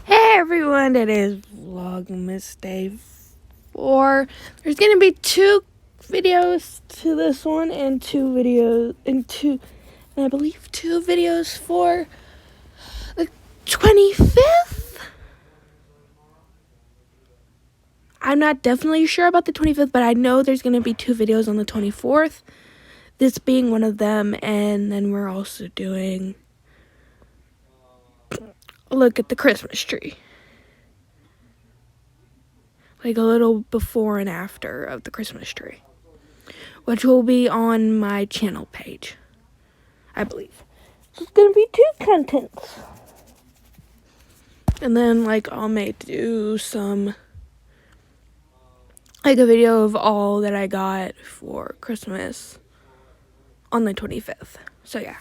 Hey everyone, it is Vlogmas Day 4. There's gonna be 2 videos to this one and 2 videos and I believe 2 videos for the 25th. I'm not definitely sure about the 25th, but I know there's gonna be 2 videos on the 24th. This being one of them, and then we're also doing a look at the Christmas tree. Like a little before and after of the Christmas tree, which will be on my channel page, I believe. It's gonna be 2 contents. And then like I may do some, like a video of all that I got for Christmas on the 25th. So yeah.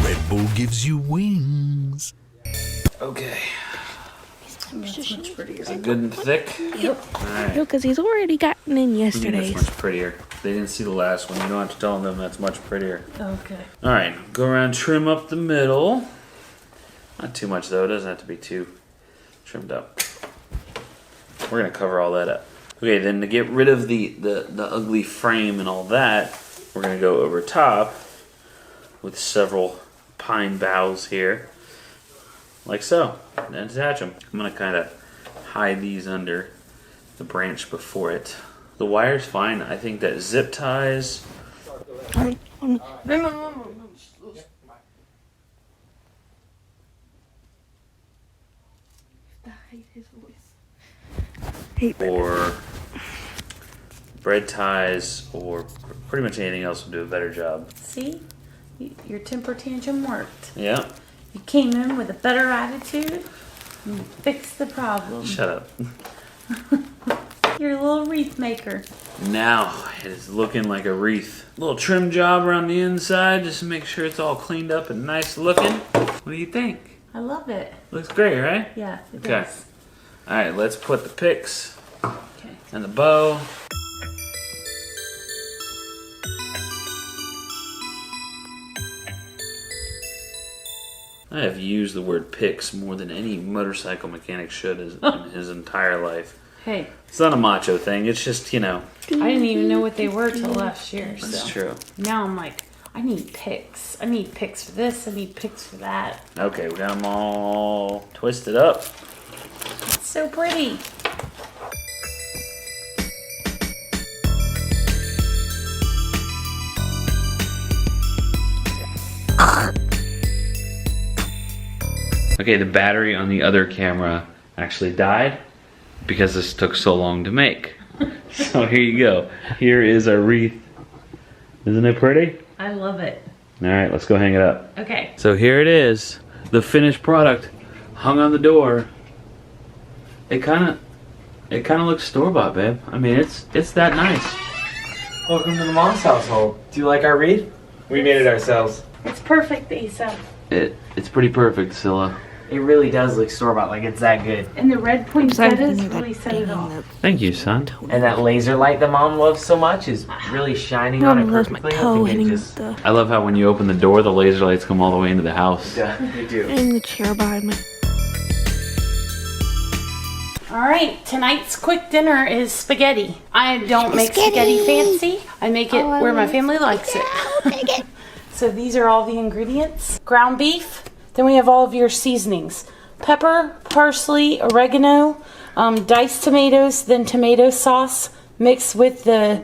Red Bull gives you wings. Okay. That's much prettier. Is it good and thick? Yep. Alright. No, because he's already gotten in That's yesterday's. much prettier. They didn't see the last one. You don't have to tell them that's much prettier. Okay. Alright, go around, trim up the middle. Not too much though, it doesn't have to be too trimmed up. We're gonna cover all that up. Okay, then to get rid of the ugly frame and all that, we're gonna go over top with several pine boughs here. Like so. And then attach them. I'm gonna kind of hide these under the branch before it. The wire's fine. I think that zip ties. Or bread ties, or pretty much anything else will do a better job. See? Your temper tantrum worked. Yeah. You came in with a better attitude and fixed the problem. Shut up. You're a little wreath maker. Now it is looking like a wreath. Little trim job around the inside just to make sure it's all cleaned up and nice looking. What do you think? I love it. Looks great, right? Yeah, it Okay. does. Alright, let's put the picks Okay. and the bow. I have used the word picks more than any motorcycle mechanic should in his entire life. Hey, It's not a macho thing, it's just, you know. I didn't even know what they were till last year. That's So true. now I'm like, I need picks. I need picks for this. I need picks for that. Okay, we got them all twisted up. It's so pretty. Okay, the battery on the other camera actually died because this took so long to make. So here you go. Here is our wreath. Isn't it pretty? I love it. Alright, let's go hang it up. Okay. So here it is. The finished product hung on the door. It kinda looks store-bought, babe. I mean, it's that nice. Welcome to the mom's household. Do you like our wreath? We made it ourselves. It's perfect, Asa. It's pretty perfect, Scylla. It really does look store-bought, like it's that good. And the red poinsettias really set it off. Thank you, son. And that laser light that mom loves so much is really shining on it Loves my perfectly. toe I think hitting it just... the I love how when you open the door, the laser lights come all the way into the house. Yeah, they do. in the chair behind me. All right, tonight's quick dinner is spaghetti. I don't make spaghetti fancy. I make it where my family likes it. So these are all the ingredients. Ground beef. Then we have all of your seasonings. Pepper, parsley, oregano, diced tomatoes, then tomato sauce mixed with the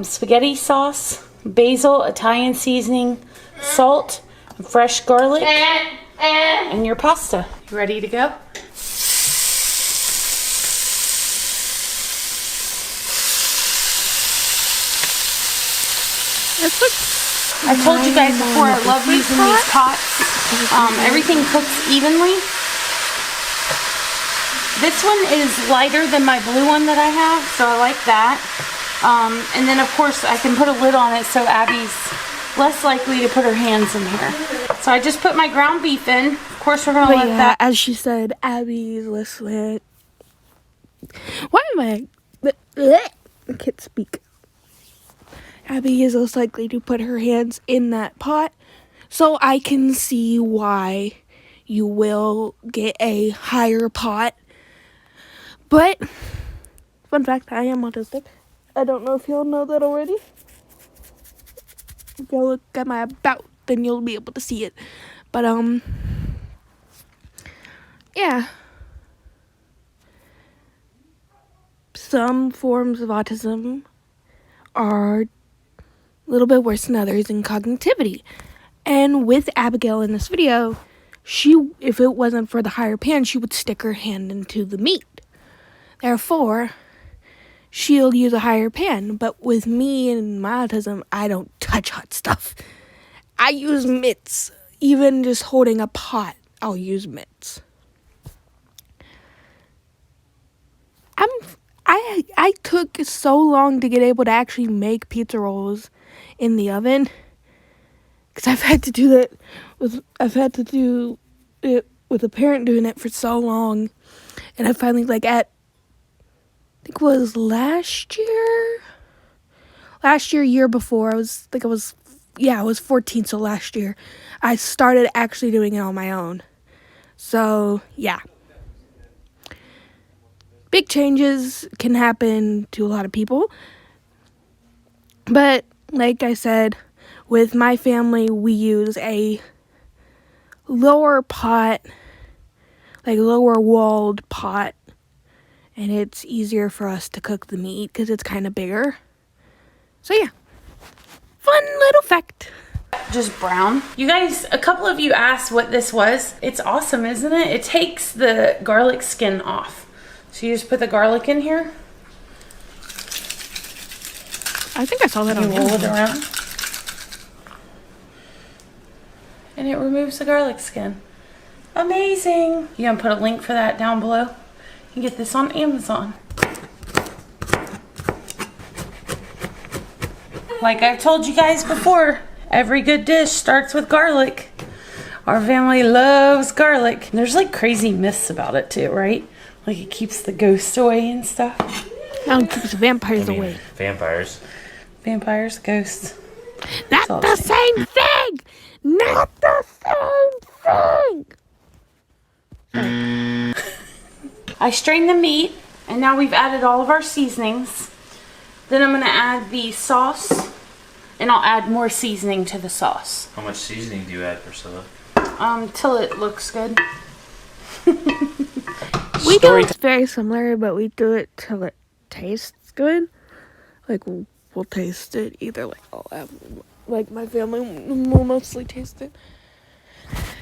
spaghetti sauce, basil, Italian seasoning, salt, fresh garlic, and your pasta. You ready to go? This looks I told you guys before I love using these pots. Everything cooks evenly. This one is lighter than my blue one that I have, so I like that. And then of course I can put a lid on it so Abby's less likely to put her hands in here. So I just put my ground beef in. Of course we're gonna let that. As she said, Abby's less likely. Why am I can't speak. Abby is less likely to put her hands in that pot, so I can see why you will get a higher pot. But fun fact, I am autistic. I don't know if y'all know that already. If y'all look at my about, then you'll be able to see it. But yeah. Some forms of autism are a little bit worse than others in cognitivity. And with Abigail in this video, if it wasn't for the higher pan, she would stick her hand into the meat. Therefore, she'll use a higher pan. But with me and my autism, I don't touch hot stuff. I use mitts. Even just holding a pot, I'll use mitts. I took so long to get able to actually make pizza rolls in the oven, because I've had to do it with a parent doing it for so long, and I finally, like, I think it was last year before, I was 14, so last year I started actually doing it on my own. So yeah, big changes can happen to a lot of people, but like I said, with my family, we use a lower pot, like lower walled pot, and it's easier for us to cook the meat because it's kind of bigger. So yeah, fun little fact. Just brown. You guys, a couple of you asked what this was. It's awesome, isn't it? It takes the garlic skin off. So you just put the garlic in here. I think I saw that on roll it around. And it removes the garlic skin. Amazing. You gonna put a link for that down below? You can get this on Amazon. Like I've told you guys before, every good dish starts with garlic. Our family loves garlic. There's like crazy myths about it too, right? Like it keeps the ghosts away and stuff. No, it keeps vampires away. Vampires, ghosts. Not the same thing! Not the same thing! I strained the meat, and now we've added all of our seasonings. Then I'm going to add the sauce, and I'll add more seasoning to the sauce. How much seasoning do you add, Priscilla? Till it looks good. We do it very similar, but we do it till it tastes good. Like, we'll taste it either, like my family will mostly taste it.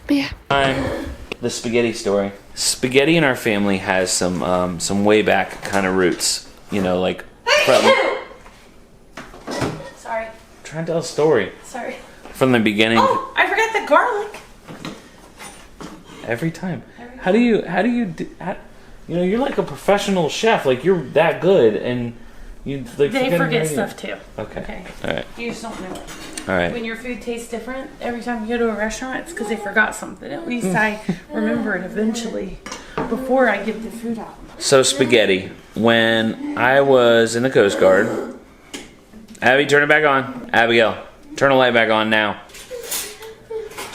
But yeah. The spaghetti story. Spaghetti in our family has some way back kind of roots. You know, like Sorry. Trying to tell a story. Sorry. From the beginning. Oh, I forgot the garlic. Every time. How do you you know, you're like a professional chef. Like, you're that good, and you like they forget stuff too. Okay. All right. You just don't know it. All right. When your food tastes different every time you go to a restaurant, it's because they forgot something. At least I remember it eventually before I give the food out. So spaghetti. When I was in the Coast Guard, Abby, turn it back on. Abigail, turn the light back on now.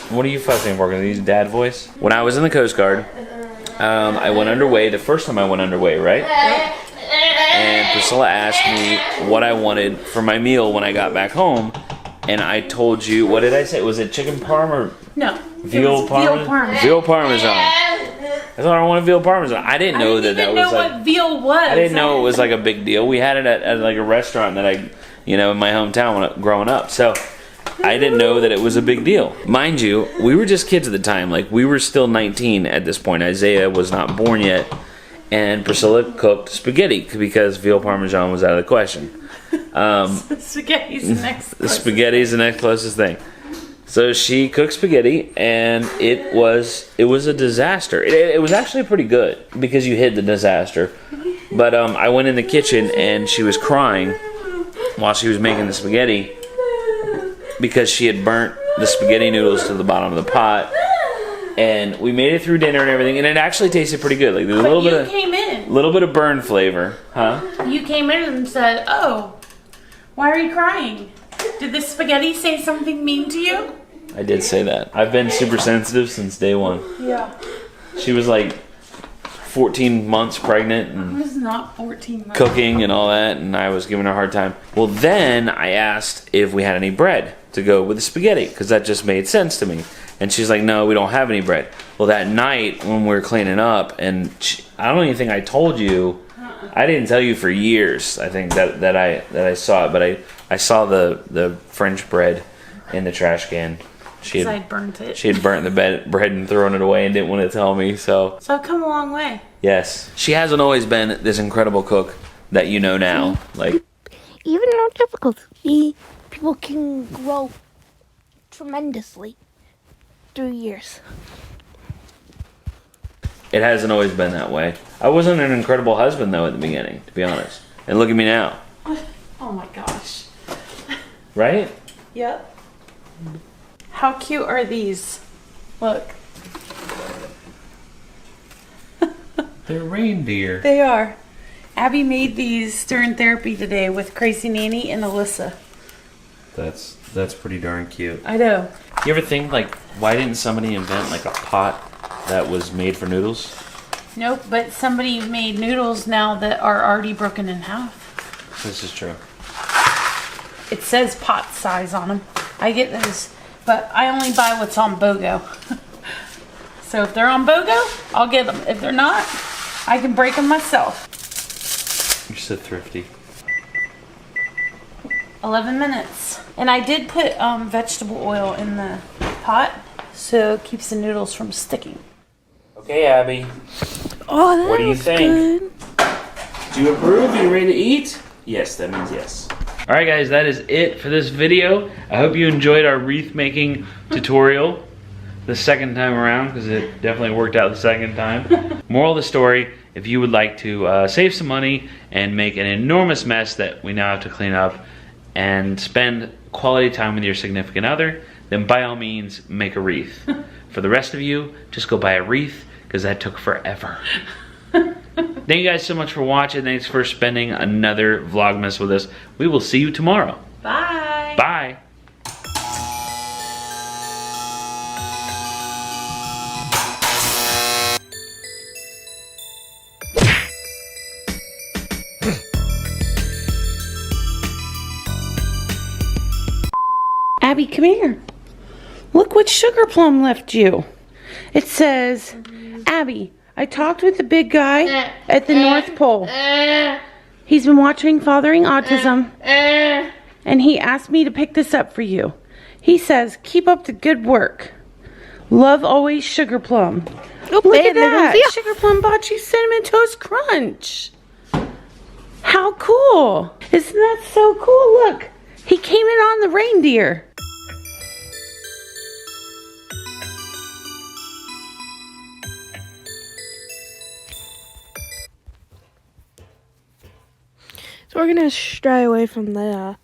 What are you fussing for? Because I use dad voice. When I was in the Coast Guard, I went underway. The first time I went underway, right? And Priscilla asked me what I wanted for my meal when I got back home, and I told you, what did I say? Was it chicken parm or no? Veal parmesan. Veal parmesan. I thought I wanted veal parmesan. I didn't know that was like. What veal was. I didn't know it was like a big deal. We had it at like a restaurant that in my hometown growing up. So I didn't know that it was a big deal. Mind you, we were just kids at the time. Like, we were still 19 at this point. Isaiah was not born yet. And Priscilla cooked spaghetti because veal parmesan was out of the question. Spaghetti's the next closest. Spaghetti's the next closest thing. So she cooked spaghetti, and it was a disaster. It was actually pretty good because you hid the disaster. But I went in the kitchen, and she was crying while she was making the spaghetti because she had burnt the spaghetti noodles to the bottom of the pot. And we made it through dinner and everything, and it actually tasted pretty good. Like there's a little bit of burn flavor, huh? You came in and said, "Oh, why are you crying? Did this spaghetti say something mean to you?" I did say that. I've been super sensitive since day one. Yeah. She was like 14 months pregnant I and was not 14 months. cooking and all that, and I was giving her a hard time. Well, then I asked if we had any bread to go with the spaghetti, because that just made sense to me. And she's like, "No, we don't have any bread." Well, that night when we were cleaning up, and I don't even think I told you. I didn't tell you for years. I think that I saw it, but I saw the French bread in the trash can. She had burnt it. She had burnt the bread and thrown it away and didn't want to tell me. So I've come a long way. yes, she hasn't always been this incredible cook that you know now. Like Even though difficulty, people can grow tremendously through years. it hasn't always been that way. I wasn't an incredible husband though at the beginning, to be honest. And look at me now. Oh my gosh. Right? Yep. How cute are these? Look. They're reindeer. They are. Abby made these during therapy today with Crazy Nanny and Alyssa. That's pretty darn cute. I know. You ever think like, why didn't somebody invent like a pot that was made for noodles? Nope, but somebody made noodles now that are already broken in half. This is true. It says pot size on them. I get those, but I only buy what's on BOGO. So if they're on BOGO, I'll get them. If they're not, I can break them myself. You're so thrifty. 11 minutes. And I did put vegetable oil in the pot, so it keeps the noodles from sticking. Okay, Abby. Oh, that What do you was think? good. Do you approve? Are you ready to eat? Yes, that means yes. Alright guys, that is it for this video. I hope you enjoyed our wreath making tutorial the second time around, because it definitely worked out the second time. Moral of the story, if you would like to save some money and make an enormous mess that we now have to clean up and spend quality time with your significant other, then by all means make a wreath. For the rest of you, just go buy a wreath, because that took forever. Thank you guys so much for watching. Thanks for spending another Vlogmas with us. We will see you tomorrow. Bye. Bye. Abby, come here. Look what Sugar Plum left you. It says, Abby, I talked with the big guy at the North Pole. He's been watching Fathering Autism, and he asked me to pick this up for you. He says, keep up the good work. Love always, Sugar Plum. Oh, Look there at that. goes the- Sugar Plum bought you Cinnamon Toast Crunch. How cool. Isn't that so cool? Look, he came in on the reindeer. So we're gonna stray away from the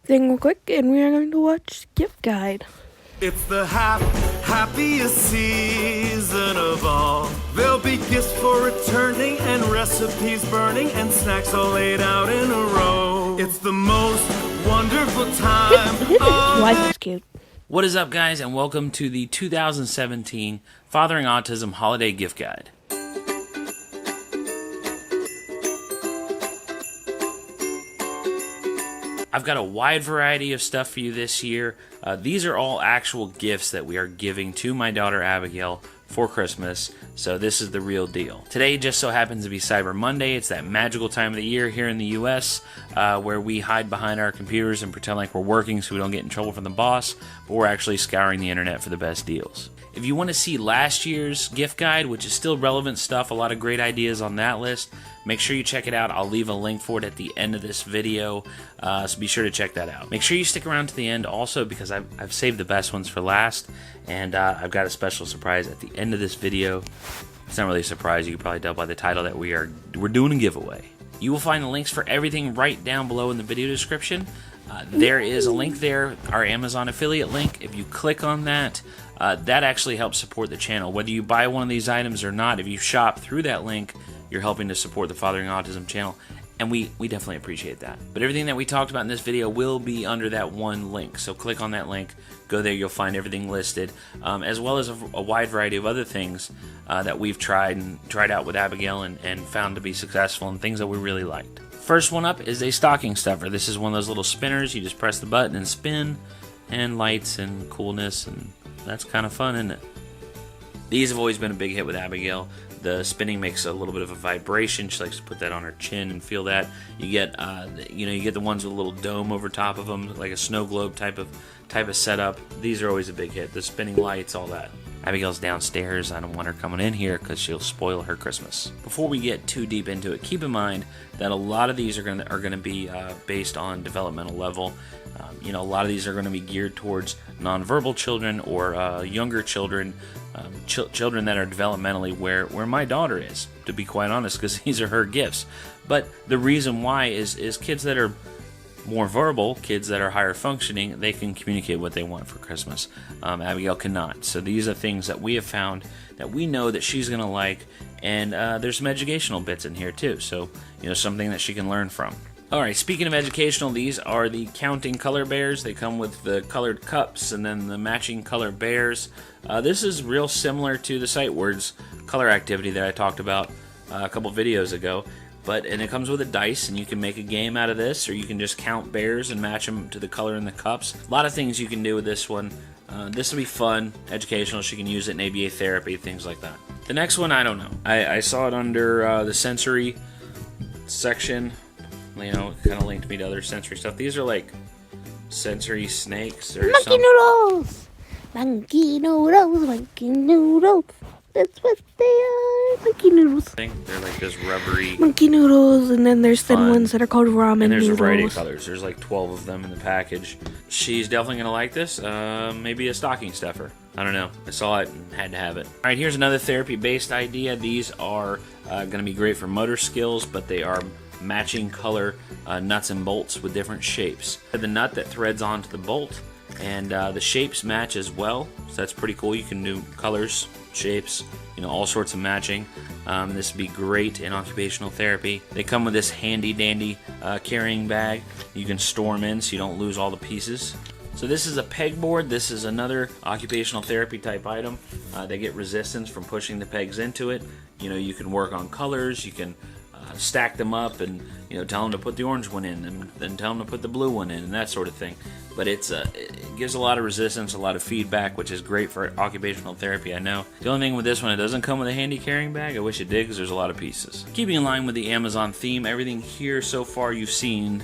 thing real quick, and we are going to watch Gift Guide. It's the happiest season of all. There'll be gifts for returning and recipes burning and snacks all laid out in a row. It's the most wonderful time His of wife is cute. What is up, guys, and welcome to the 2017 Fathering Autism Holiday Gift Guide. I've got a wide variety of stuff for you this year. These are all actual gifts that we are giving to my daughter Abigail for Christmas, so this is the real deal. Today just so happens to be Cyber Monday. It's that magical time of the year here in the US where we hide behind our computers and pretend like we're working so we don't get in trouble from the boss, but we're actually scouring the internet for the best deals. If you want to see last year's gift guide, which is still relevant stuff, a lot of great ideas on that list, Make sure you check it out. I'll leave a link for it at the end of this video, so be sure to check that out. Make sure you stick around to the end also, because I've saved the best ones for last, and I've got a special surprise at the end of this video. It's not really a surprise. You can probably tell by the title that we're doing a giveaway. You will find the links for everything right down below in the video description. There is a link there, our Amazon affiliate link. If you click on that, that actually helps support the channel. Whether you buy one of these items or not, if you shop through that link, you're helping to support the Fathering Autism channel, and we definitely appreciate that. But everything that we talked about in this video will be under that one link, so click on that link, go there, you'll find everything listed, as well as a wide variety of other things that we've tried out with Abigail and found to be successful, and things that we really liked. First one up is a stocking stuffer. This is one of those little spinners. You just press the button and spin, and lights and coolness, and that's kind of fun, isn't it? These have always been a big hit with Abigail. The spinning makes a little bit of a vibration. She likes to put that on her chin and feel that. You get, you get the ones with a little dome over top of them, like a snow globe type of setup. These are always a big hit. The spinning lights, all that. Abigail's downstairs. I don't want her coming in here because she'll spoil her Christmas. Before we get too deep into it, keep in mind that a lot of these are gonna be based on developmental level. A lot of these are going to be geared towards nonverbal children or younger children, children that are developmentally where my daughter is, to be quite honest, because these are her gifts. But the reason why is kids that are more verbal, kids that are higher functioning, they can communicate what they want for Christmas. Abigail cannot. So these are things that we have found that we know that she's going to like, and there's some educational bits in here too, so something that she can learn from. Alright, speaking of educational, these are the counting color bears. They come with the colored cups and then the matching color bears. This is real similar to the Sight Words color activity that I talked about a couple videos ago. And it comes with a dice, and you can make a game out of this, or you can just count bears and match them to the color in the cups. A lot of things you can do with this one. This will be fun, educational. She can use it in ABA therapy, things like that. The next one, I don't know. I saw it under the sensory section. It kind of linked me to other sensory stuff. These are like sensory snakes or something. Monkey noodles. That's what they are. Monkey noodles. They're like this rubbery monkey noodles, and then there's thin fun. ones that are called ramen and there's noodles. a variety of colors. There's like 12 of them in the package. She's definitely gonna like this. Maybe a stocking stuffer. I don't know. I saw it and had to have it. All right, here's another therapy-based idea. These are gonna be great for motor skills, but they are matching color nuts and bolts with different shapes. The nut that threads onto the bolt, and the shapes match as well, so that's pretty cool. You can do colors, shapes, all sorts of matching. This would be great in occupational therapy. They come with this handy dandy carrying bag. You can store them in so you don't lose all the pieces. So this is a pegboard. This is another occupational therapy type item. They get resistance from pushing the pegs into it. You can work on colors. You can stack them up and tell them to put the orange one in and then tell them to put the blue one in and that sort of thing. But it gives a lot of resistance, a lot of feedback, which is great for occupational therapy, I know. The only thing with this one, it doesn't come with a handy carrying bag. I wish it did, because there's a lot of pieces. Keeping in line with the Amazon theme, everything here so far you've seen,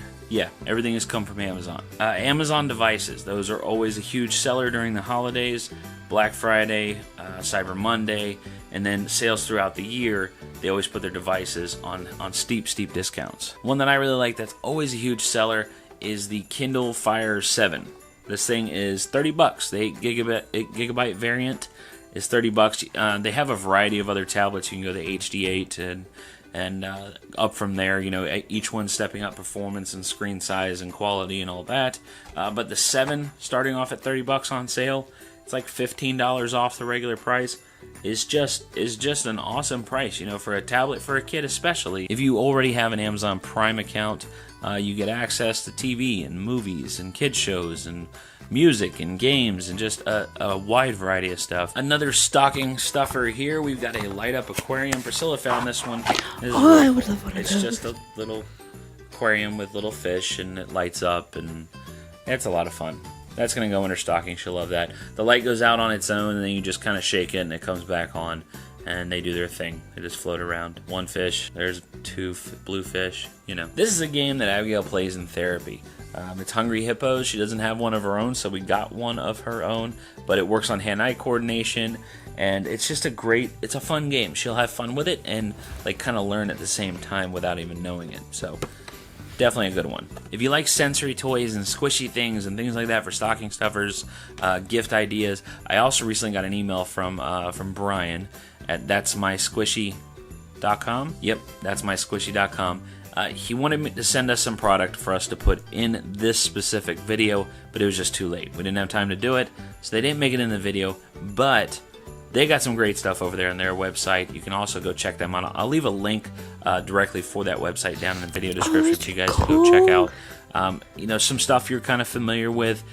everything has come from Amazon. Amazon devices, those are always a huge seller during the holidays, Black Friday, Cyber Monday, and then sales throughout the year. They always put their devices on steep discounts. One that I really like that's always a huge seller is the Kindle Fire 7. This thing is $30. The 8 gigabyte variant is $30. They have a variety of other tablets. You can go to HD8 and up from there. Each one stepping up performance and screen size and quality and all that. But the 7, starting off at $30 on sale, it's like $15 off the regular price. Is just an awesome price, for a tablet for a kid especially. If you already have an Amazon Prime account, you get access to TV and movies and kids shows and music and games and just a wide variety of stuff. Another stocking stuffer here. We've got a light up aquarium. Priscilla found this one. I would love one of It's those. just a little aquarium with little fish, and it lights up, and it's a lot of fun. That's going to go in her stocking. She'll love that. The light goes out on its own, and then you just kind of shake it, and it comes back on, and they do their thing. They just float around. One fish. There's 2 blue fish. This is a game that Abigail plays in therapy. It's Hungry Hippos. She doesn't have one of her own, so we got one of her own, but it works on hand-eye coordination, and it's just it's a fun game. She'll have fun with it and like kind of learn at the same time without even knowing it. So definitely a good one. If you like sensory toys and squishy things and things like that for stocking stuffers, gift ideas, I also recently got an email from Brian at that'smysquishy.com. Yep, that'smysquishy.com. He wanted me to send us some product for us to put in this specific video, but it was just too late. We didn't have time to do it, so they didn't make it in the video, but they got some great stuff over there on their website. You can also go check them out. I'll leave a link directly for that website down in the video description for you guys to go check out. You know, some stuff you're kind of familiar with,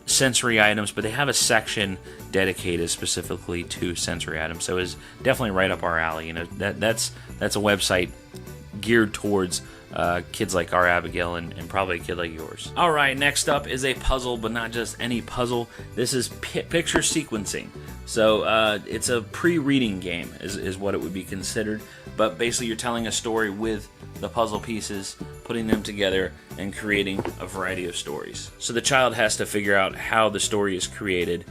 sensory items, but they have a section dedicated specifically to sensory items, so it's definitely right up our alley. You know, that's a website geared towards kids like our Abigail and probably a kid like yours. All right, next up is a puzzle, but not just any puzzle. This is picture sequencing. So it's a pre-reading game is what it would be considered, but basically you're telling a story with the puzzle pieces, putting them together, and creating a variety of stories. So the child has to figure out how the story is created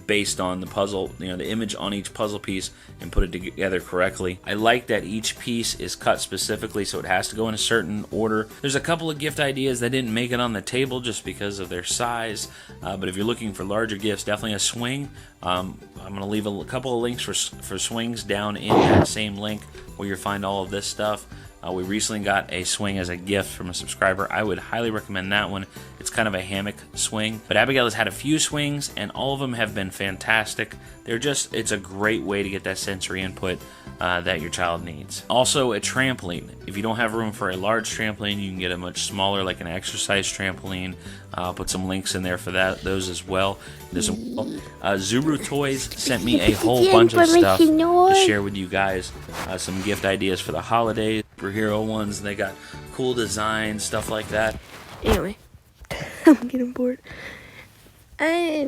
based on the puzzle, you know, the image on each puzzle piece, and put it together correctly. I like that each piece is cut specifically, so it has to go in a certain order. There's a couple of gift ideas that didn't make it on the table just because of their size, but if you're looking for larger gifts, definitely a swing. I'm going to leave a couple of links for swings down in that same link where you'll find all of this stuff. We recently got a swing as a gift from a subscriber. I would highly recommend that one. It's kind of a hammock swing. But Abigail has had a few swings, and all of them have been fantastic. It's a great way to get that sensory input that your child needs. Also, a trampoline. If you don't have room for a large trampoline, you can get a much smaller, like an exercise trampoline. I'll put some links in there for those as well. There's Zuru Toys sent me a whole bunch of stuff to share with you guys. Some gift ideas for the holidays, superhero ones, and they got cool designs, stuff like that. Anyway, I'm getting bored. Wait.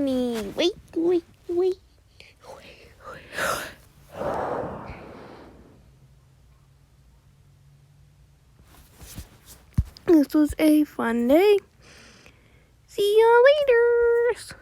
This was a fun day. See y'all later.